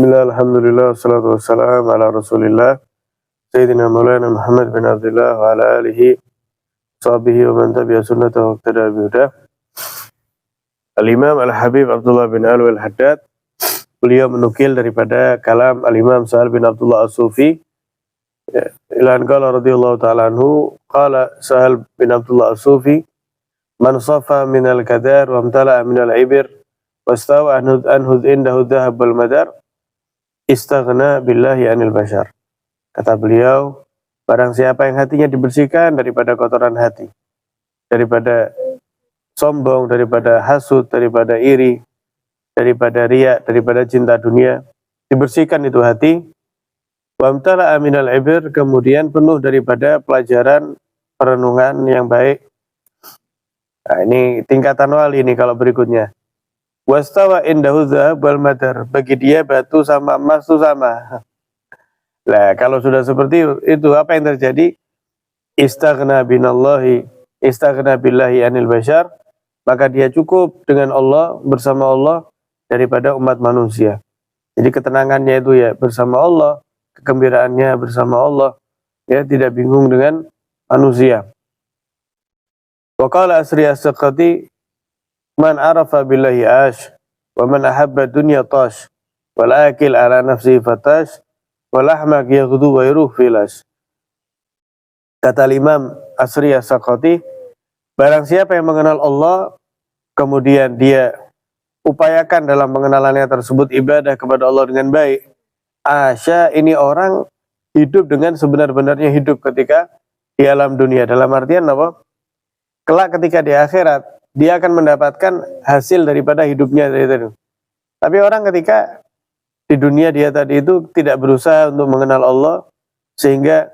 Bismillah, alhamdulillah, wassalatu wassalamu ala rasulillah Sayyidina Maulana Muhammad bin Abdullah wa ala alihi sahbihi wa man tabi'a sunnatahu wa iqtada bihudah. Al-Imam Al-Habib Abdullah bin Alwi Al-Haddad, beliau menukil daripada kalam Al-Imam Sahal bin Abdullah As-Sufi ilan qala radhiyallahu ta'ala anhu, qala Sahal bin Abdullah As-Sufi, man safa minal kadar wa amtala'a minal ibir wastawa anhud indahu dhahab wal madar istaghna billahi anil bashar. Kata beliau, barang siapa yang hatinya dibersihkan daripada kotoran hati, daripada sombong, daripada hasud, daripada iri, daripada riya, daripada cinta dunia, dibersihkan itu hati, wa amtala'a minal ibir, kemudian penuh daripada pelajaran perenungan yang baik. Nah, ini tingkatan wali ini kalau berikutnya. Wastawa indahu dhahab wal madar, bagi dia batu sama emas itu sama. Nah, kalau sudah seperti itu apa yang terjadi? Istaghna billahi anil bashar, maka dia cukup dengan Allah, bersama Allah daripada umat manusia. Jadi ketenangannya itu ya bersama Allah, kegembiraannya bersama Allah, ya tidak bingung dengan manusia. Wa qala Asri As-Saqati, man arafa billahi ash, wa man ahabba dunya tash, wal akil ala nafsi fatash, wal ahmak yaghdu wa yaruh filash. Kata Imam Asri As-Saqati, barang siapa yang mengenal Allah, kemudian dia upayakan dalam pengenalannya tersebut ibadah kepada Allah dengan baik, asya, ini orang hidup dengan sebenar-benarnya hidup ketika di alam dunia. Dalam artian apa? Kelak ketika di akhirat, dia akan mendapatkan hasil daripada hidupnya tadi. Tapi orang ketika di dunia dia tadi itu tidak berusaha untuk mengenal Allah, sehingga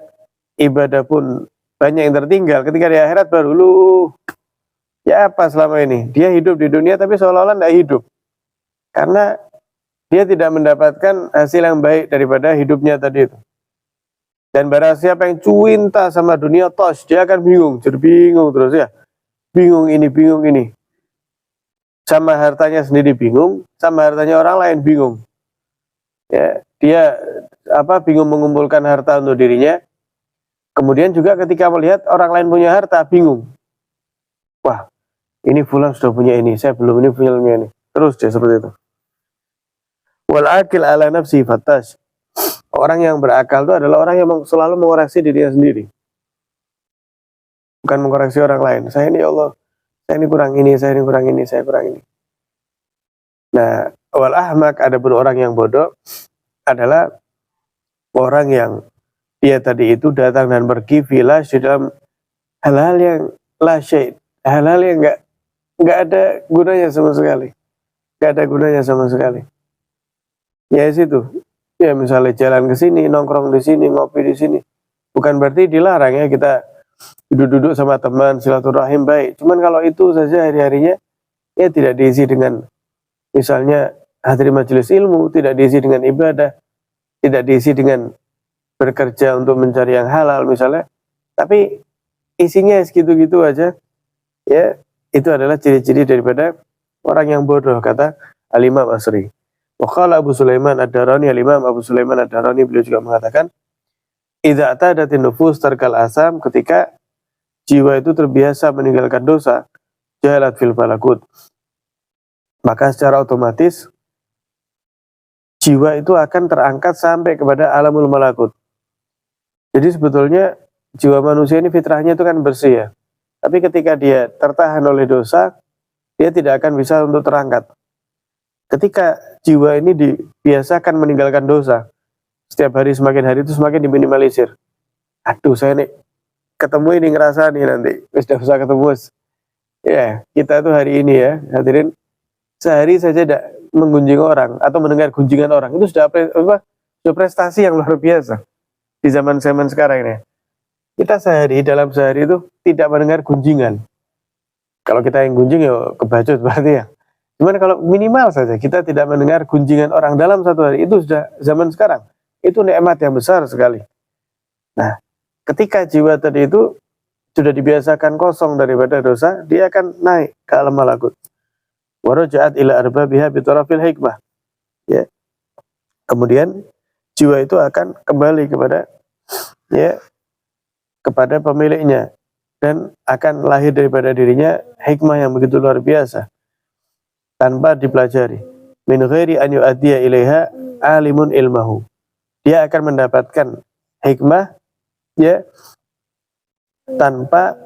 ibadah pun banyak yang tertinggal. Ketika di akhirat baru ya apa selama ini? Dia hidup di dunia tapi seolah-olah tidak hidup. Karena dia tidak mendapatkan hasil yang baik daripada hidupnya tadi itu. Dan barang siapa yang cinta sama dunia, tos, dia akan bingung, jadi bingung terus ya. Bingung ini. Sama hartanya sendiri bingung, sama hartanya orang lain bingung. Ya, dia bingung mengumpulkan harta untuk dirinya. Kemudian juga ketika melihat orang lain punya harta, bingung. Wah, ini fulan sudah punya ini, saya belum, ini punya ini. Terus dia seperti itu. Wal akil ala nafsi fatash. Orang yang berakal itu adalah orang yang selalu mengoreksi dirinya sendiri. Bukan mengkoreksi orang lain. Saya ini ya Allah, saya ini kurang ini, saya ini kurang ini, saya kurang ini. Nah, wal ahmak, adapun orang yang bodoh adalah orang yang dia tadi itu datang dan pergi filash di dalam hal-hal yang la syai', hal-hal yang enggak ada gunanya sama sekali. Enggak ada gunanya sama sekali. Ya situ. Ya misalnya jalan ke sini, nongkrong di sini, ngopi di sini. Bukan berarti dilarang ya kita duduk-duduk sama teman, silaturahim baik. Cuman kalau itu saja hari-harinya, ya tidak diisi dengan misalnya hadir majelis ilmu, tidak diisi dengan ibadah, tidak diisi dengan bekerja untuk mencari yang halal misalnya. Tapi isinya segitu-gitu aja, ya itu adalah ciri-ciri daripada orang yang bodoh, kata Al-Imam Asri. Waqala Abu Sulaiman Ad-Darani, Al-Imam Abu Sulaiman Ad-Darani, beliau juga mengatakan, idza atadatin nufus tarkal asam, ketika jiwa itu terbiasa meninggalkan dosa, jahalat fil malakut, maka secara otomatis jiwa itu akan terangkat sampai kepada alamul malakut. Jadi sebetulnya jiwa manusia ini fitrahnya itu kan bersih ya. Tapi ketika dia tertahan oleh dosa, dia tidak akan bisa untuk terangkat. Ketika jiwa ini dibiasakan meninggalkan dosa, setiap hari semakin hari itu semakin diminimalisir. Aduh, saya nih ketemu ini ngerasa nih nanti sudah usah ketemu. Ya, kita tuh hari ini ya, hadirin, sehari saja tidak menggunjing orang atau mendengar gunjingan orang, itu sudah prestasi yang luar biasa di zaman-zaman sekarang ini. Kita dalam sehari itu tidak mendengar gunjingan. Kalau kita yang gunjing ya kebacut berarti ya. Cuman kalau minimal saja kita tidak mendengar gunjingan orang dalam satu hari, itu sudah zaman sekarang. Itu nikmat yang besar sekali. Nah, ketika jiwa tadi itu sudah dibiasakan kosong daripada dosa, dia akan naik ke alam malakut. Waraja'at ila arbabiha bitarafil hikmah. Ya. Kemudian jiwa itu akan kembali kepada pemiliknya, dan akan lahir daripada dirinya hikmah yang begitu luar biasa tanpa dipelajari. Min ghairi an yu'addiya ilaiha alimun ilmahu. Dia akan mendapatkan hikmah tanpa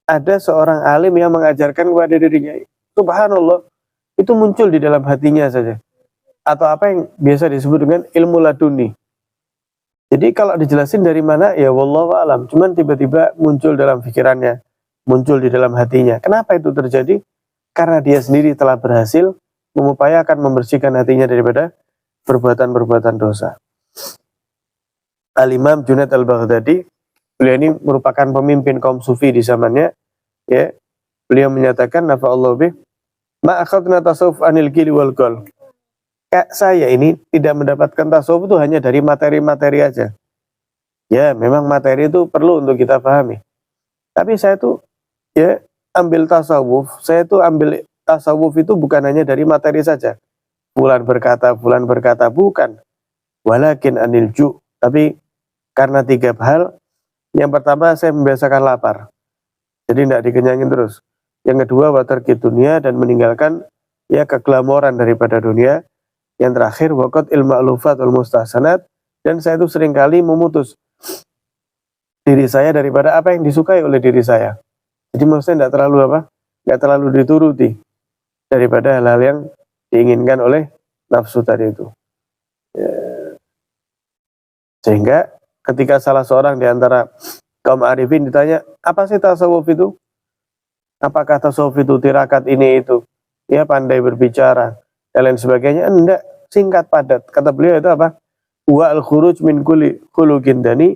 ada seorang alim yang mengajarkan kepada dirinya. Subhanallah, itu muncul di dalam hatinya saja. Atau apa yang biasa disebut dengan ilmu laduni. Jadi kalau dijelasin dari mana, ya wallahu alam. Cuman tiba-tiba muncul dalam pikirannya, muncul di dalam hatinya. Kenapa itu terjadi? Karena dia sendiri telah berhasil mengupayakan membersihkan hatinya daripada perbuatan-perbuatan dosa. Al-Imam Junaid al-Baghdadi, beliau ini merupakan pemimpin kaum sufi di zamannya. Ya, beliau menyatakan, nafa'allahu bih, ma akhadna tasawuf anil gili wal gol. Saya ini tidak mendapatkan tasawuf itu hanya dari materi-materi aja. Ya, memang materi itu perlu untuk kita pahami. Tapi saya tuh ambil tasawuf itu bukan hanya dari materi saja. Fulan berkata, bukan. Walakin anil ju'. Tapi karena 3 hal. Yang pertama, saya membiasakan lapar. Jadi tidak dikenyangin terus. Yang kedua, watarki dunia, dan meninggalkan keglamoran daripada dunia. Yang terakhir, waqat ilma'lufat wal mustahsanat, dan saya itu seringkali memutus diri saya daripada apa yang disukai oleh diri saya. Jadi maksudnya tidak terlalu dituruti daripada hal-hal yang diinginkan oleh nafsu tadi itu. Sehingga ketika salah seorang di antara kaum arifin ditanya, apa sih tasawuf itu? Apakah tasawuf itu tirakat ini itu? Ya, pandai berbicara dan lain sebagainya. Enggak, singkat padat. Kata beliau itu apa? Wa al-khuruj min kulli khuluqin dani.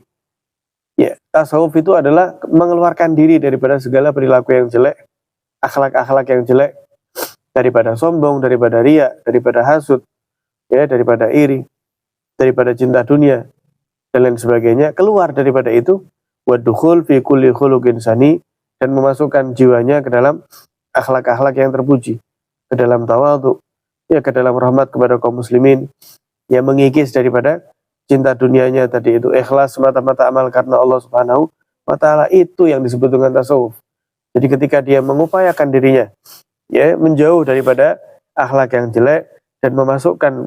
Ya, tasawuf itu adalah mengeluarkan diri daripada segala perilaku yang jelek, akhlak-akhlak yang jelek, daripada sombong, daripada riya, daripada hasud, daripada iri, daripada cinta dunia dan lain sebagainya. Keluar daripada itu, wa dukhul fi kulli khuluqin sani, dan memasukkan jiwanya ke dalam akhlak-akhlak yang terpuji, ke dalam tawadhu, ke dalam rahmat kepada kaum muslimin, yang mengikis daripada cinta dunianya tadi itu, ikhlas semata-mata amal karena Allah Subhanahu wa ta'ala. Itu yang disebut dengan tasawuf. Jadi ketika dia mengupayakan dirinya menjauh daripada akhlak yang jelek dan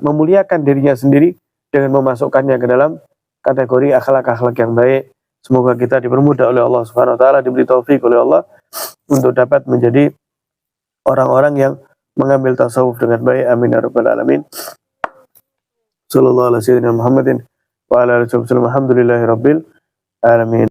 memuliakan dirinya sendiri dengan memasukkannya ke dalam kategori akhlak-akhlak yang baik. Semoga kita dipermudah oleh Allah Subhanahu wa ta'ala, diberi taufik oleh Allah untuk dapat menjadi orang-orang yang mengambil tasawuf dengan baik. Amin ya rabbal alamin. Sallallahu alaihi wasallam Muhammadin wa ala alihi wasallam. Alhamdulillahi rabbil alamin.